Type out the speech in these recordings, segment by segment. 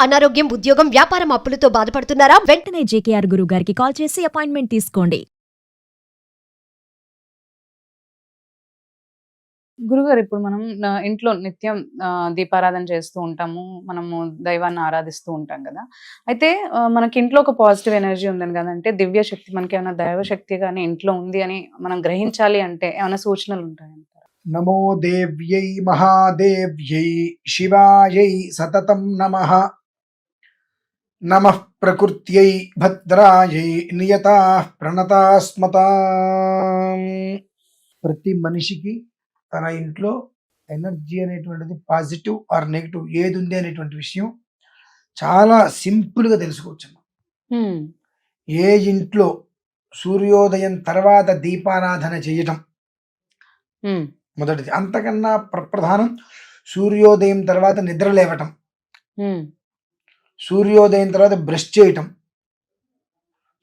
అనారోగ్యం, ఉద్యోగం, వ్యాపారం అప్పులతో బాధపడుతున్నారా? వెంటనే జేకేఆర్ గురువు గారికి కాల్ చేసి అపాయింట్మెంట్ తీసుకోండి. గురుగారు, ఇప్పుడు మనం ఇంట్లో నిత్యం దీపారాధన చేస్తూ ఉంటాము. మనము దైవాన్ని ఆరాధిస్తూ ఉంటాం కదా! అయితే మనకి ఇంట్లో ఒక పాజిటివ్ ఎనర్జీ ఉందని కదంటే, దివ్య శక్తి మనకి ఏమైనా దైవ శక్తి గాని ఇంట్లో ఉంది అని మనం గ్రహించాలి అంటే ఏమైనా సూచనలు ఉంటాయంటారా? నమో దేవ్యై మహాదేవ్యై శివాయై సతతం నమః. నమః ప్రకృత్యై భద్రాయై నియతాః ప్రణతాస్మతాం. ప్రతి మనిషికి తన ఇంట్లో ఎనర్జీ అనేటువంటిది పాజిటివ్ ఆర్ నెగిటివ్ ఏది ఉంది అనేటువంటి విషయం చాలా సింపుల్గా తెలుసుకోవచ్చు. ఏ ఇంట్లో సూర్యోదయం తర్వాత దీపారాధన చేయటం మొదటిది. అంతకన్నా ప్రధానం సూర్యోదయం తర్వాత నిద్ర లేవటం, సూర్యోదయం తర్వాత బ్రష్ చేయటం,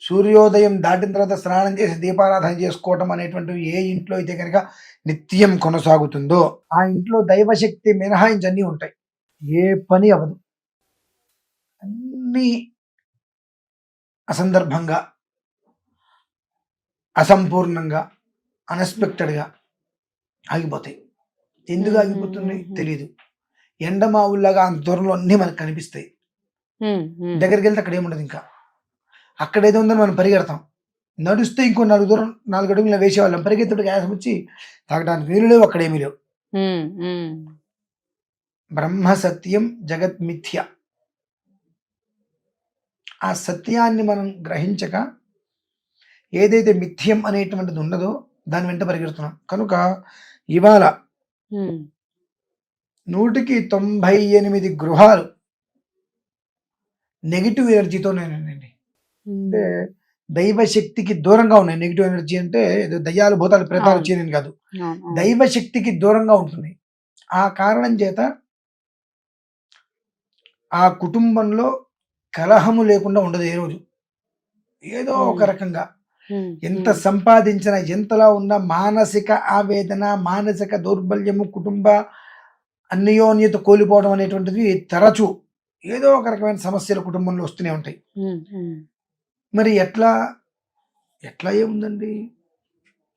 సూర్యోదయం దాటిన తర్వాత స్నానం చేసి దీపారాధన చేసుకోవటం అనేటువంటివి ఏ ఇంట్లో అయితే కనుక నిత్యం కొనసాగుతుందో ఆ ఇంట్లో దైవశక్తి మినహాయించి అన్నీ ఉంటాయి. ఏ పని అవ్వదు. అన్నీ అసందర్భంగా, అసంపూర్ణంగా, అన్ఎక్స్పెక్టెడ్గా ఆగిపోతాయి. ఎందుకు ఆగిపోతుంది తెలియదు. ఎండమావుల్లాగా అంత దూరంలో అన్నీ మనకు కనిపిస్తాయి. దగ్గరికి వెళ్తే అక్కడ ఏముండదు. ఇంకా అక్కడ ఏదో ఉందని మనం పరిగెడతాం. నడుస్తే ఇంకో 4 అడుగులు వేసేవాళ్ళం. పరిగెత్తుడు గ్యాస్ వచ్చి తాగడానికి నీళ్ళు లేవు, అక్కడేమీ లేవు. బ్రహ్మ సత్యం జగత్ మిథ్య. ఆ సత్యాన్ని మనం గ్రహించక ఏదైతే మిథ్యం అనేటువంటిది ఉన్నదో దాని వెంట పరిగెడుతున్నాం. కనుక ఇవాళ 198 గృహాలు నెగిటివ్ ఎనర్జీతో నేనండి. అంటే దైవశక్తికి దూరంగా ఉన్నాయి. నెగిటివ్ ఎనర్జీ అంటే దయ్యాలు, భూతాలు, ప్రేతాలు వచ్చేది కాదు. దైవశక్తికి దూరంగా ఉంటుంది. ఆ కారణం చేత ఆ కుటుంబంలో కలహము లేకుండా ఉండదు. ఏ రోజు ఏదో ఒక రకంగా ఎంత సంపాదించినా, ఎంతలా ఉన్న మానసిక ఆవేదన, మానసిక దౌర్బల్యము, కుటుంబ అన్యోన్యత కోల్పోవడం అనేటువంటిది తరచూ ఏదో ఒక రకమైన సమస్యలు కుటుంబంలో వస్తూనే ఉంటాయి. మరి ఎట్లా ఏముందండి?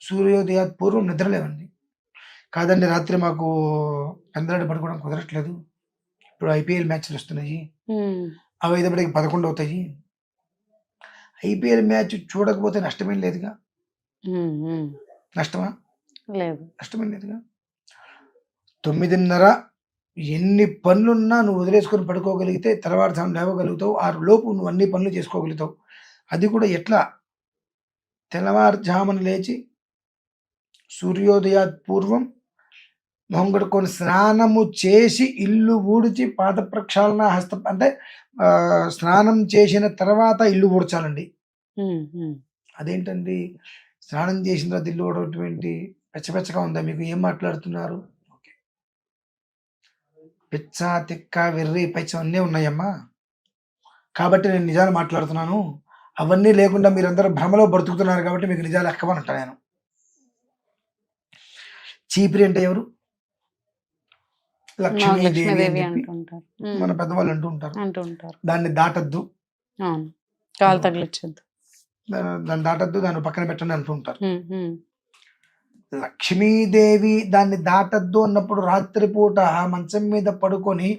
సూర్యోదయాత్ పూర్వం నిద్రలేవండి. కాదండి, రాత్రి మాకు పెందలాడి పడుకోవడం కుదరట్లేదు. ఇప్పుడు ఐపీఎల్ మ్యాచ్లు వస్తున్నాయి, అవి అయ్యేటప్పటికి 11 అవుతాయి. ఐపీఎల్ మ్యాచ్ చూడకపోతే నష్టమేం లేదుగా. నష్టమా? లేదు. నష్టమేం లేదుగా. 9:30 ఎన్ని పనులున్నా నువ్వు వదిలేసుకొని పడుకోగలిగితే తెల్లవారుజామున లేవగలుగుతావు. 6 లోపు నువ్వు అన్ని పనులు చేసుకోగలుగుతావు. అది కూడా ఎట్లా? తెల్లవారుజామున లేచి సూర్యోదయాత్ పూర్వం మొహం కడుక్కొని స్నానము చేసి ఇల్లు ఊడ్చి పాద ప్రక్షాళన అంటే స్నానం చేసిన తర్వాత ఇల్లు ఊడ్చాలండి. అదేంటండి స్నానం చేసిన తర్వాత ఇల్లు ఊడటం ఏంటి? పెచ్చపెచ్చగా ఉందా మీకు? ఏం మాట్లాడుతున్నారు? పిచ్చ, తిక్క, వెర్రి, పైచం అన్నీ ఉన్నాయమ్మా. కాబట్టి నేను నిజాలు మాట్లాడుతున్నాను. అవన్నీ లేకుండా మీరందరూ భ్రమలో బ్రతుకుతున్నారు కాబట్టి మీకు నిజాలు ఎక్కమనంటా నేను. చీపిరి అంటే ఎవరు? లక్ష్మీదేవి అని చెప్పి మన పెద్దవాళ్ళు అంటూ ఉంటారు. దాన్ని దాటద్దు, కాలు తగిలించద్దు, దాన్ని దాటద్దు, దాన్ని పక్కన పెట్టండి అంటూ ఉంటారు. లక్ష్మీదేవి దాన్ని దాటద్దు అన్నప్పుడు రాత్రిపూట మంచం మీద పడుకొని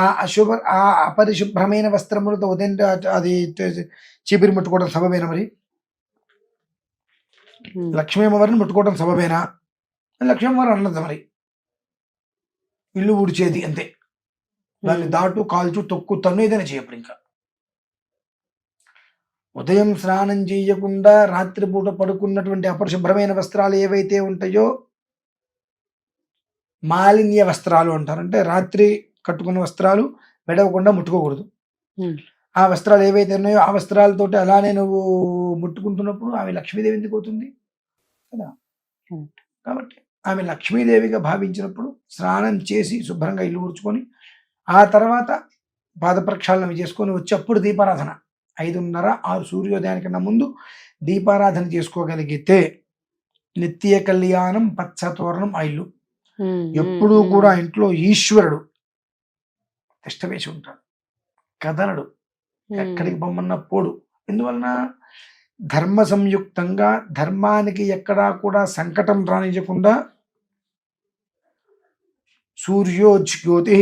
ఆ అపరిశుభ్రమైన వస్త్రములతో ఉదయం అది చీపిరి ముట్టుకోవడం సబబేనా? మరి లక్ష్మీ అమ్మవారిని ముట్టుకోవడం సబబేనా? లక్ష్మీ అమ్మవారు అన్నది మరి ఇల్లు ఊడ్చేది అంతే. దాన్ని దాటు, కాల్చు, తొక్కు, తన్ను ఏదైనా చేయప్పుడు ఇంకా ఉదయం స్నానం చేయకుండా రాత్రిపూట పడుకున్నటువంటి అపరిశుభ్రమైన వస్త్రాలు ఏవైతే ఉంటాయో మాలిన్య వస్త్రాలు అంటారు. అంటే రాత్రి కట్టుకున్న వస్త్రాలు వెడవకుండా ముట్టుకోకూడదు. ఆ వస్త్రాలు ఏవైతే ఉన్నాయో ఆ వస్త్రాలతోటి అలానే నువ్వు ముట్టుకుంటున్నప్పుడు ఆమె లక్ష్మీదేవి ఎందుకు అవుతుంది కదా. కాబట్టి ఆమె లక్ష్మీదేవిగా భావించినప్పుడు స్నానం చేసి శుభ్రంగా ఇల్లు ఊడ్చుకొని ఆ తర్వాత పాద ప్రక్షాళన చేసుకొని వచ్చి అప్పుడు దీపారాధన 5:30, 6 సూర్యోదయానికన్నా ముందు దీపారాధన చేసుకోగలిగితే నిత్య కళ్యాణం, పచ్చ తోరణం ఆ ఇల్లు. ఎప్పుడూ కూడా ఇంట్లో ఈశ్వరుడు తిష్టవేసి ఉంటాడు. కదలడు, ఎక్కడికి పొమ్మన్నా పోడు. ఎందువలన ధర్మ సంయుక్తంగా ధర్మానికి ఎక్కడా కూడా సంకటం రానియకుండా సూర్యోజ్యోతి,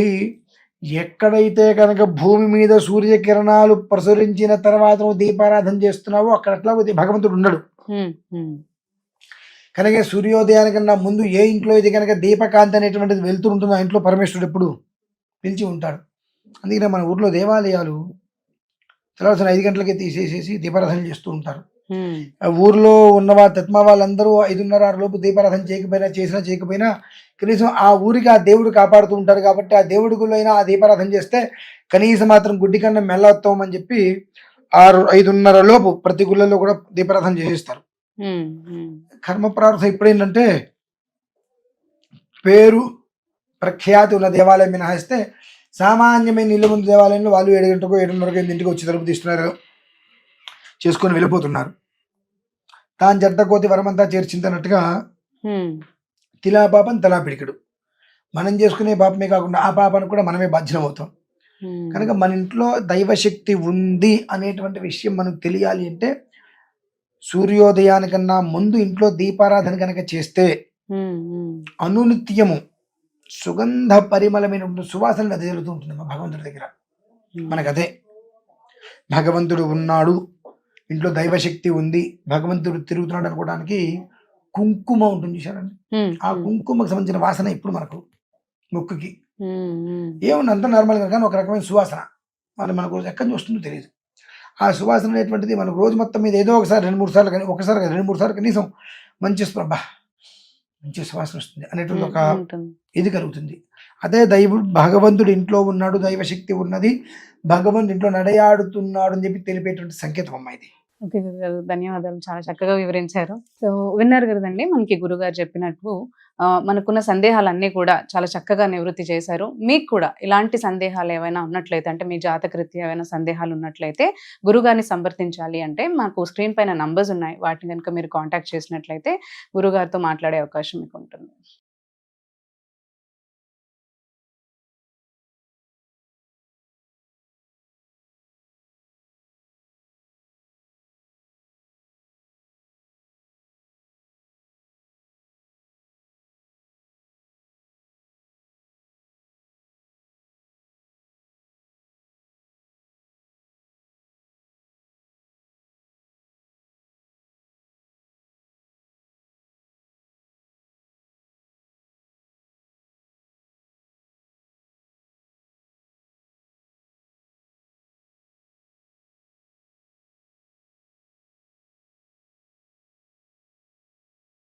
ఎక్కడైతే కనుక భూమి మీద సూర్యకిరణాలు ప్రసరించిన తర్వాత నువ్వు దీపారాధన చేస్తున్నావో అక్కడ అట్లా భగవంతుడు ఉండడు. కనుక సూర్యోదయానికన్నా ముందు ఏ ఇంట్లో అయితే కనుక దీపకాంతి అనేటువంటిది వెళ్తూ ఉంటుందో ఆ ఇంట్లో పరమేశ్వరుడు ఎప్పుడు పిలిచి ఉంటాడు. అందుకనే మన ఊర్లో దేవాలయాలు తెల్లవారుజామున 5 గంటలకే తీసేసేసి దీపారాధన చేస్తూ ఉంటారు. ఆ ఊర్లో ఉన్న తత్మ వాళ్ళందరూ 5:30-6 లోపు దీపారాధన చేయకపోయినా కనీసం ఆ ఊరికి ఆ దేవుడు కాపాడుతూ ఉంటారు కాబట్టి ఆ దేవుడి గుళ్ళో అయినా ఆ దీపారాధన చేస్తే కనీసం మాత్రం గుడ్డి కన్నా మెల్లవుతాం అని చెప్పి 5:30 లోపు ప్రతి గుళ్ళలో కూడా దీపారాధన చేసేస్తారు. కర్మ ప్రార్థన ఇప్పుడేంటంటే పేరు ప్రఖ్యాతి ఉన్న దేవాలయం మినహాయిస్తే సామాన్యమైన ఇల్లు ముందు దేవాలయంలో వాళ్ళు 7 గంటలకు 7:30కు 8ంటికి వచ్చి తలుపు తీస్తున్నారు, చేసుకొని వెళ్ళిపోతున్నారు. తాను జంట కోతి వరమంతా చేర్చిందన్నట్టుగా తిలా పాపం తలా పిడికడు. మనం చేసుకునే పాపమే కాకుండా ఆ పాపానికి కూడా మనమే బాధ్యం అవుతాం. కనుక మన ఇంట్లో దైవశక్తి ఉంది అనేటువంటి విషయం మనకు తెలియాలి అంటే సూర్యోదయానికన్నా ముందు ఇంట్లో దీపారాధన కనుక చేస్తే అనునిత్యము సుగంధ పరిమళమైన సువాసన వెదజల్లుతూ ఉంటుంది మా భగవంతుడి దగ్గర. మనకదే భగవంతుడు ఉన్నాడు, ఇంట్లో దైవశక్తి ఉంది, భగవంతుడు తిరుగుతున్నాడు అనుకోవడానికి కుంకుమ ఉంటుంది చూసారండి. ఆ కుంకుమకు సంబంధించిన వాసన ఇప్పుడు మనకు ముక్కుకి ఏమన్నా అంత నార్మల్గా కానీ ఒక రకమైన సువాసన మనకు ఎక్కడి నుంచి వస్తుందో తెలియదు. ఆ సువాసన అనేటువంటిది మనకు రోజు మొత్తం మీద ఏదో ఒకసారి 2-3 సార్లు కానీ ఒకసారి 2-3 సార్లు కనీసం మంచి సువాసన వస్తుంది అనేటువంటి ఒక ఇది కలుగుతుంది. అదే భగవంతుడు ఇంట్లో ఉన్నాడు, దైవశక్తి ఉన్నది, భగవంతుడు ఇంట్లో నడయాడుతున్నాడు అని చెప్పి తెలిపేటువంటి సంకేతం అమ్మ ఇది. ఓకే గురుగారు, ధన్యవాదాలు, చాలా చక్కగా వివరించారు. సో విన్నారు కదండి, మనకి గురుగారు చెప్పినట్టు మనకున్న సందేహాలన్నీ కూడా చాలా చక్కగా నివృత్తి చేశారు. మీకు కూడా ఇలాంటి సందేహాలు ఏవైనా ఉన్నట్లయితే, అంటే మీ జాతకరీత్యా ఏవైనా సందేహాలు ఉన్నట్లయితే గురుగారిని సంప్రదించాలి అంటే మాకు స్క్రీన్ పైన నంబర్స్ ఉన్నాయి, వాటిని కనుక మీరు కాంటాక్ట్ చేసినట్లయితే గురుగారితో మాట్లాడే అవకాశం మీకు ఉంటుంది.